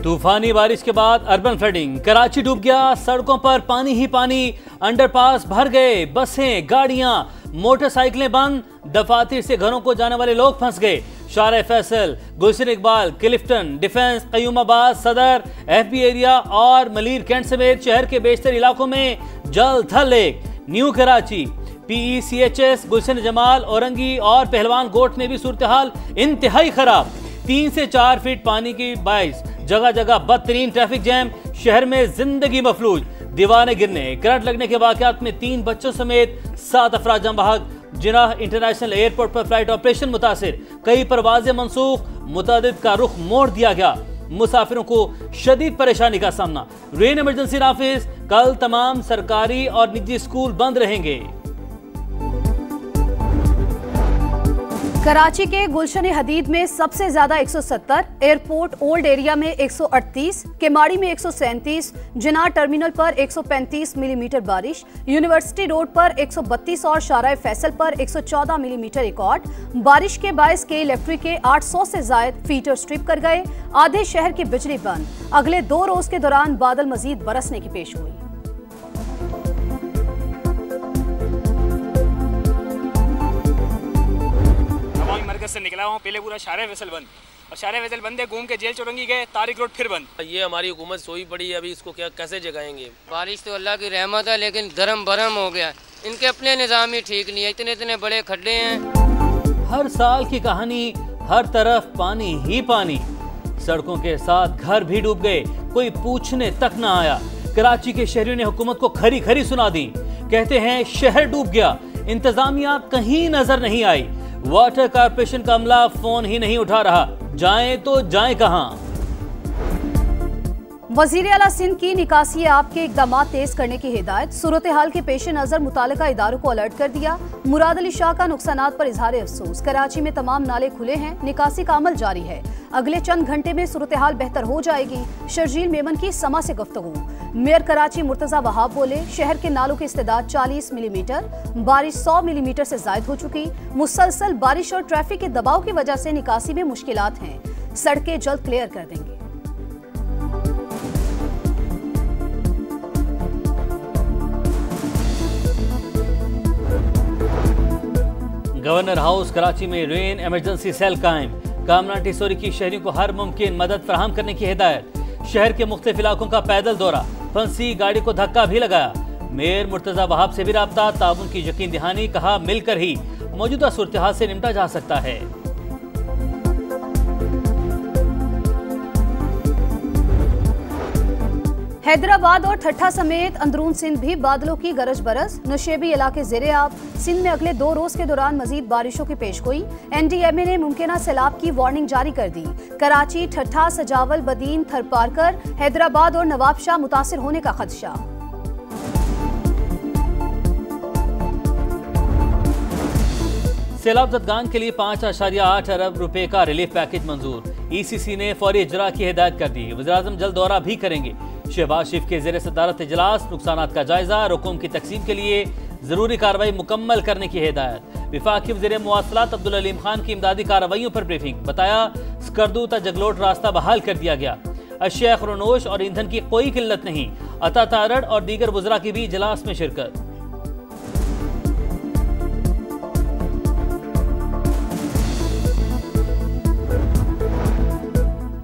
तूफानी बारिश के बाद अर्बन फ्लडिंग, कराची डूब गया, सड़कों पर पानी ही पानी, अंडरपास भर गए, बसें, गाड़ियां, मोटरसाइकिलें बंद, दफातर से घरों को जाने वाले लोग फंस गए। शारे फैसल, गुलशन इकबाल, क्लिफ्टन, डिफेंस, कयूमाबाद, सदर, एफबी एरिया और मलीर कैंट समेत शहर के बेशतर इलाकों में जल थल लेक। न्यू कराची, PECHS, गुलशन जमाल, औरंगी और पहलवान गोट में भी सूरत हाल इंतहाई खराब। 3 से 4 फीट पानी की बारिश, जगह जगह बदतरीन ट्रैफिक जैम, शहर में जिंदगी मफलूज। दीवारें गिरने, करंट लगने के वाकयात में 3 बच्चों समेत 7 अफराद जम बहक। जिनाह इंटरनेशनल एयरपोर्ट पर फ्लाइट ऑपरेशन मुतासिर, कई परवाजें मनसूख, मुतअद्दिद का रुख मोड़ दिया गया। मुसाफिरों को शदीद परेशानी का सामना। रेन इमरजेंसी नाफिज, कल तमाम सरकारी और निजी स्कूल बंद रहेंगे। कराची के गुलशन हदीद में सबसे ज्यादा 170, एयरपोर्ट ओल्ड एरिया में 138, केमाड़ी में 137, जिनाह टर्मिनल पर 135 मिलीमीटर बारिश, यूनिवर्सिटी रोड पर 132 और शारा फैसल पर 114 मिलीमीटर रिकॉर्ड। बारिश के बायस के इलेक्ट्रिक के 800 से ज्यादा फीटर स्ट्रिप कर गए। आधे शहर की बिजली बंद। अगले 2 रोज के दौरान बादल मजीद बरसने की पेश हुई। मरकज से निकला हूँ, पहले पूरा शारे फैसल बंद और शारे फैसल बंद है, घूम के जेल चौरंगी गए, तारिक रोड फिर बंद। ये हमारी हुकूमत सोई पड़ी है, अभी इसको क्या कैसे जगाएंगे। बारिश तो अल्लाह की रहमत है, लेकिन धर्म भरम हो गया। इनके अपने निज़ाम ही ठीक नहीं है, इतने इतने बड़े खड्डे हैं। हर साल की कहानी, हर तरफ पानी ही पानी, सड़कों के साथ घर भी डूब गए, कोई पूछने तक ना आया। कराची के शहरियों ने हुकूमत को खरी खरी सुना दी, कहते हैं शहर डूब गया, इंतजामिया कहीं नजर नहीं आई। वाटर कारपोरेशन का अमला फोन ही नहीं उठा रहा, जाएं तो जाएं कहां। वजीर आला सिंध की निकासी आब के इकदाम तेज करने की हिदायत। सूरत हाल के पेश नजर मुतालिका इदारों को अलर्ट कर दिया। मुराद अली शाह का नुकसानात पर इजहार अफसोस। कराची में तमाम नाले खुले हैं, निकासी का अमल जारी है। अगले चंद घंटे में सूरत हाल बेहतर हो जाएगी। शर्जील मेमन की समा से गुफ्तगू। मेयर कराची मुर्तजा वहाब बोले, शहर के नालों की इस्तेदाद 40 मिलीमीटर, बारिश 100 मिलीमीटर से जायद हो चुकी। मुसलसल बारिश और ट्रैफिक के दबाव की वजह से निकासी में मुश्किलात हैं, सड़कें जल्द क्लियर कर देंगे। गवर्नर हाउस कराची में रेन इमरजेंसी सेल कायम। कामना टिसोरी की शहरियों को हर मुमकिन मदद फराहम करने की हिदायत। शहर के मुख्तलिफ इलाकों का पैदल दौरा, फंसी गाड़ी को धक्का भी लगाया। मेयर मुर्तजा वहाब से भी राब्ता, ताउन की यकीन दहानी, कहा मिलकर ही मौजूदा सूरत हाल से निपटा जा सकता है। हैदराबाद और ठट्ठा समेत अंदरून सिंध भी बादलों की गरज बरस। नशेबी इलाके जेरे आब। सिंध में अगले 2 रोज के दौरान मजीद बारिशों की पेशगोई। NDMA ने मुमकिन सैलाब की वार्निंग जारी कर दी। कराची, ठट्ठा, सजावल, बदीन, थरपारकर, हैदराबाद और नवाबशाह मुतासिर होने का खदशा। सैलाब ज़दगान के लिए 5.8 अरब रुपए का रिलीफ पैकेज मंजूर। ECC ने फौरी इजरा की हिदायत कर दी। वज़ीर-ए-आज़म जल्द दौरा भी करेंगे। शहबाज शरीफ के ज़ेरे सदारत इजलास, नुकसानात का जायजा, रकूम की तकसीम के लिए जरूरी कार्रवाई मुकम्मल करने की हिदायत। वफाकी वज़ीर मवासलात अब्दुल अलीम खान की इमदादी कार्रवाइयों पर ब्रीफिंग। बताया स्कर्दू तक जगलोट रास्ता बहाल कर दिया गया। अशिया खरोनोश और ईंधन की कोई किल्लत नहीं। अता तारड़ और दीगर वज़रा की भी इजलास में शिरकत।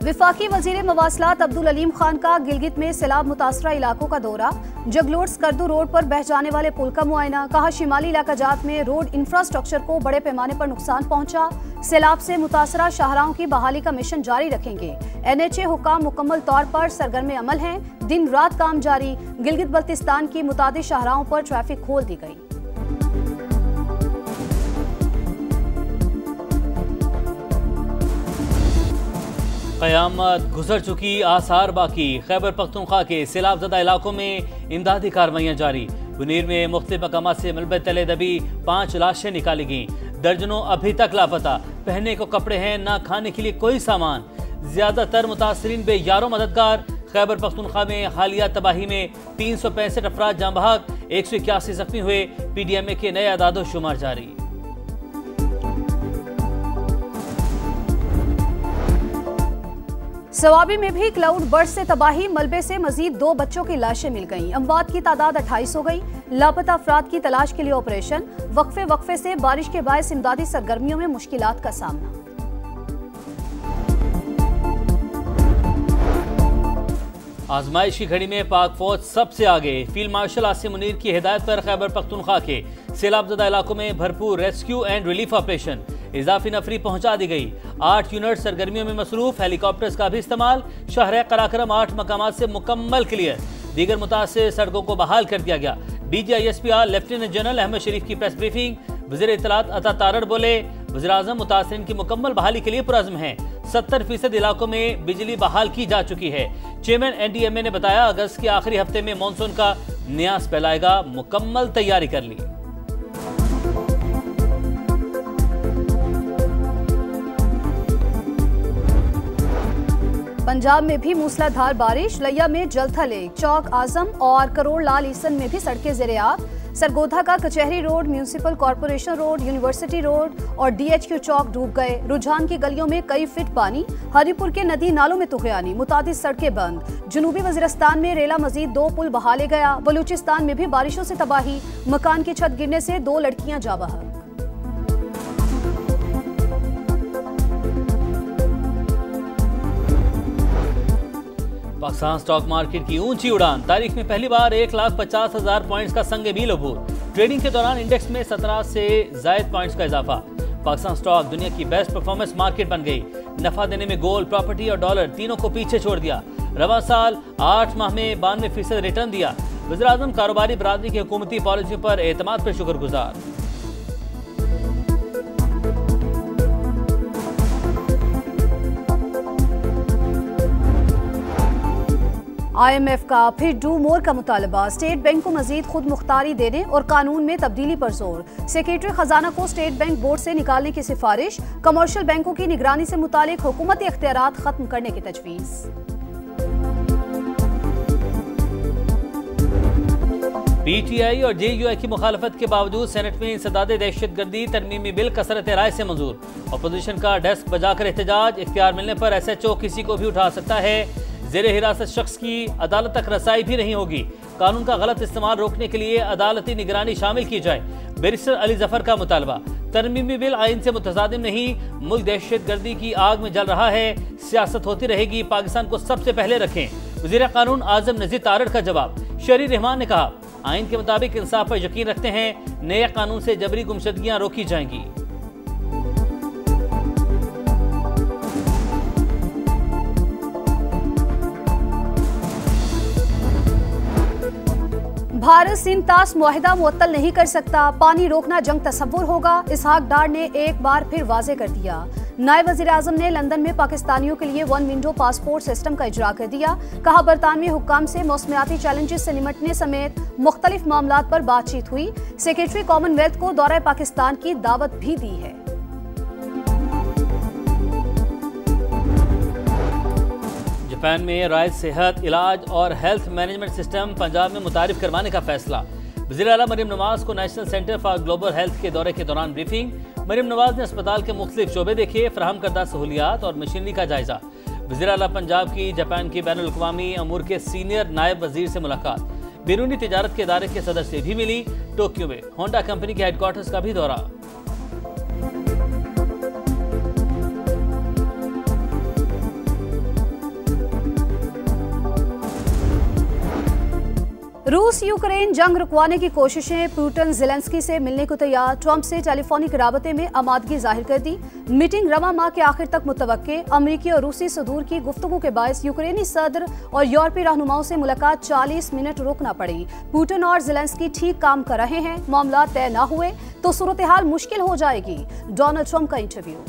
विफाकी वजीर मवासलात अब्दुल अलीम खान का गिलगित में सैलाब मुतासरा इलाकों का दौरा। जगलोट स्कर्दू रोड पर बह जाने वाले पुल का मुआयना। कहा शिमाली इलाकाजात में रोड इंफ्रास्ट्रक्चर को बड़े पैमाने पर नुकसान पहुंचा। सैलाब से मुतासरा शाहराहों की बहाली का मिशन जारी रखेंगे। NHA हुकाम मुकम्मल तौर पर सरगर्म अमल हैं, दिन रात काम जारी। गिलगित बल्तिस्तान की मुतादिद शाहराहों पर ट्रैफिक खोल दी गई। क़यामत गुजर चुकी, आसार बाकी। खैबर पख्तूनख्वा के सैलाब ज़दा इलाकों में इमदादी कार्रवाइयाँ जारी। बुनीर में मुख्तलिफ मकामात से मलबे तले दबी 5 लाशें निकाली गईं। दर्जनों अभी तक लापता। पहनने को कपड़े हैं, ना खाने के लिए कोई सामान। ज्यादातर मुतासरीन बेयारो मददगार। खैबर पख्तूनख्वा में हालिया तबाही में 365 अफराद जाँ बहक, 181 जख्मी हुए। PDMA के नए आदादो शुमार जारी। सवाबी में भी क्लाउड बर्स्ट से तबाही, मलबे से मजीद 2 बच्चों की लाशें मिल गईं। अमवात की तादाद 28 हो गई। लापता अफराद की तलाश के लिए ऑपरेशन। वक्फे से बारिश के बायस इमदादी सरगर्मियों में मुश्किलात का सामना। आजमाइश की घड़ी में पाक फौज सबसे आगे। फील्ड मार्शल आसिम मुनीर की हिदायत पर खैबर पख्तूनख्वा के सैलाबज़दा इलाकों में भरपूर रेस्क्यू एंड रिलीफ ऑपरेशन। इजाफी नफरी पहुंचा दी गई। 8 यूनिट सरगर्मियों में मसरूफ। हेलीकॉप्टर्स का भी इस्तेमाल। शहर कराकरम 8 मकामात से मुकम्मल क्लियर। दीगर मुतासिर सड़कों को बहाल कर दिया गया। DGISPR लेफ्टिनेंट जनरल अहमद शरीफ की प्रेस ब्रीफिंग। वज़ीर इत्तलात अता तारड़ बोले, वज़ीर-ए-आज़म मुतासिरीन की मुकम्मल बहाली के लिए पुरअज़्म हैं। 70% इलाकों में बिजली बहाल की जा चुकी है। चेयरमैन NDMA ने बताया, अगस्त के आखिरी हफ्ते में मानसून का न्यास फैलाएगा। मुकम्मल तैयारी कर ली। पंजाब में भी मूसलाधार बारिश। लिया में जलथा लेक, चौक आजम और करोड़ लाल ईसन में भी सड़कें ज़ेरे-आब। सरगोधा का कचहरी road, municipal corporation road, university road और DHQ चौक डूब गए। रुझान की गलियों में कई फीट पानी। हरीपुर के नदी नालों में तुगयानी। मुतादिद सड़कें बंद। जनूबी वज़ीरिस्तान में रेला मजीद 2 पुल बहाले गया। बलूचिस्तान में भी बारिशों से तबाही। मकान की छत गिरने से 2 लड़कियां जा बहक। पाकिस्तान स्टॉक मार्केट की ऊंची उड़ान। तारीख में पहली बार 1,50,000 पॉइंट्स का संग मील अबूर। ट्रेडिंग के दौरान इंडेक्स में 17 से ज़ायद पॉइंट्स का इजाफा। पाकिस्तान स्टॉक दुनिया की बेस्ट परफॉर्मेंस मार्केट बन गई। नफा देने में गोल्ड, प्रॉपर्टी और डॉलर तीनों को पीछे छोड़ दिया। रवा साल 8 माह में 92% रिटर्न दिया। वज़ीर-ए-आज़म कारोबारी बरादरी की हुकूमती पॉलिसी पर एतमाद पर शुक्रगुजार। IMF का फिर डू मोर का मुतालबा। स्टेट बैंक को मजीद खुद मुख्तारी देने और कानून में तब्दीली पर जोर। सेक्रेटरी खजाना को स्टेट बैंक बोर्ड से निकालने की सिफारिश। कमर्शियल बैंकों की निगरानी से मुतालिक हुकूमती इख्तियारात खत्म करने की तजवीज़। PTI और JUI की मुखालफत के बावजूद सेनेट में इंसदादे दहशतगर्दी तरमीमी बिल कसरत राय से मंजूर। अपोजिशन का डेस्क बजाकर एहतजाज। इख्तियार मिलने पर SHO किसी को भी उठा सकता है। जेर हिरासत शख्स की अदालत तक रसाई भी नहीं होगी। कानून का गलत इस्तेमाल रोकने के लिए अदालती निगरानी शामिल की जाए। बैरिस्टर अली जफर का मुतालबा। तरमीमी बिल आइन से मुतजादिम नहीं। मुल्क दहशतगर्दी की आग में जल रहा है। सियासत होती रहेगी, पाकिस्तान को सबसे पहले रखें। वज़ीर कानून आज़म नज़ीर तारड़ का जवाब। शहरी रहमान ने कहा, आइन के मुताबिक इंसाफ पर यकीन रखते हैं। नए कानून से जबरी गुमशदगियाँ रोकी जाएंगी। भारत सिंध तास मुआहिदा मुअत्तल नहीं कर सकता। पानी रोकना जंग तसव्वुर होगा। इसहाक डार ने एक बार फिर वाजे कर दिया। नायब वज़ीर-ए-आज़म ने लंदन में पाकिस्तानियों के लिए 1 विंडो पासपोर्ट सिस्टम का इजरा कर दिया। कहा, बरतानवी हुक्काम से मौसमियाती चैलेंजेस से निपटने समेत मुख्तलिफ मामलात पर बातचीत हुई। सेक्रेटरी कॉमनवेल्थ को दौरा पाकिस्तान की दावत भी दी है। जापान में राय सेहत, इलाज और हेल्थ मैनेजमेंट सिस्टम पंजाब में मुतारिफ करवाने का फैसला। वज़ीर आला मरियम नवाज को national centre for global health के दौरे के दौरान ब्रीफिंग। मरियम नवाज ने अस्पताल के मुख्तलिफ शोबे देखे, फराहम करदा सहूलियात और मशीनरी का जायजा। वज़ीर आला पंजाब की जापान की बैनुल अक़वामी अमूर के सीनियर नायब वजीर से मुलाकात। बैरूनी तिजारत के इदारे के सदर से भी मिली। टोक्यो में होंडा कंपनी के हेडक्वार्टर्स का भी दौरा। रूस यूक्रेन जंग रुकवाने की कोशिशें। पुतिन ज़ेलेंस्की से मिलने को तैयार। ट्रंप से टेलीफोनिक राबते में आमादगी जाहिर कर दी। मीटिंग रवा माह के आखिर तक मुतवक्के। अमरीकी और रूसी सदूर की गुफ्तगू के बायस यूक्रेनी सदर और यूरोपीय रहनुमाओं से मुलाकात 40 मिनट रोकना पड़ी। पुतिन और ज़ेलेंस्की ठीक काम कर रहे हैं। मामला तय न हुए तो सूरत हाल मुश्किल हो जाएगी। डोनाल्ड ट्रंप का इंटरव्यू।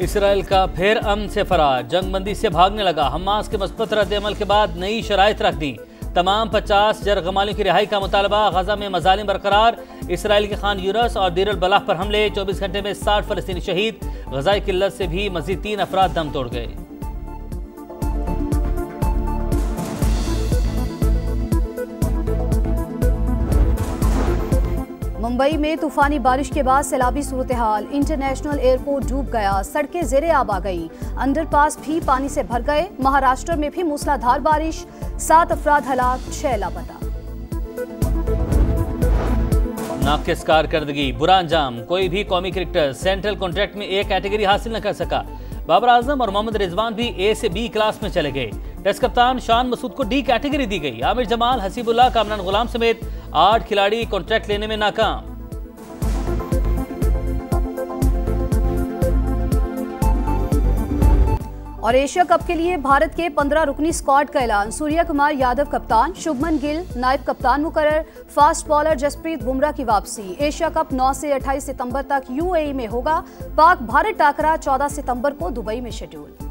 इसराइल का फिर अमन से फरार। जंगबंदी से भागने लगा। हमास के मस्बत रद्द-ए-अमल के बाद नई शराइत रख दी। तमाम 50 जरगमालियों की रिहाई का मुतालबा। गजा में मजालिम बरकरार। इसराइल के खान यूनस और दीर अल बलाह पर हमले। 24 घंटे में 60 फलस्तीनी शहीद। गजाई किल्लत से भी मजीद 3 अफराद दम तोड़ गए। मुंबई में तूफानी बारिश के बाद सैलाबी सूरत हाल, इंटरनेशनल एयरपोर्ट डूब गया, सड़कें ज़ेरे आब आ गई, अंडरपास भी पानी से भर गए। महाराष्ट्र में भी मूसलाधार बारिश, 7 अफराद हलाक, 6 लापता। नाकिस कारकर्दगी, बुरा अंजाम, कोई भी कौमी क्रिकेटर सेंट्रल कॉन्ट्रैक्ट में ए कैटेगरी हासिल न कर सका। बाबर आजम और मोहम्मद रिजवान भी ए से बी क्लास में चले गए। टेस्ट कप्तान शान मसूद को डी कैटेगरी दी गई। आमिर जमाल, हसीबुल्लाह, कामरान गुलाम समेत 8 खिलाड़ी कॉन्ट्रैक्ट लेने में नाकाम। और एशिया कप के लिए भारत के 15 रुकनी स्क्वाड का ऐलान। सूर्या कुमार यादव कप्तान, शुभमन गिल नायब कप्तान मुकर्रर, फास्ट बॉलर जसप्रीत बुमराह की वापसी। एशिया कप 9 से 28 सितंबर तक यूएई में होगा। पाक भारत टाकरा 14 सितंबर को दुबई में शेड्यूल।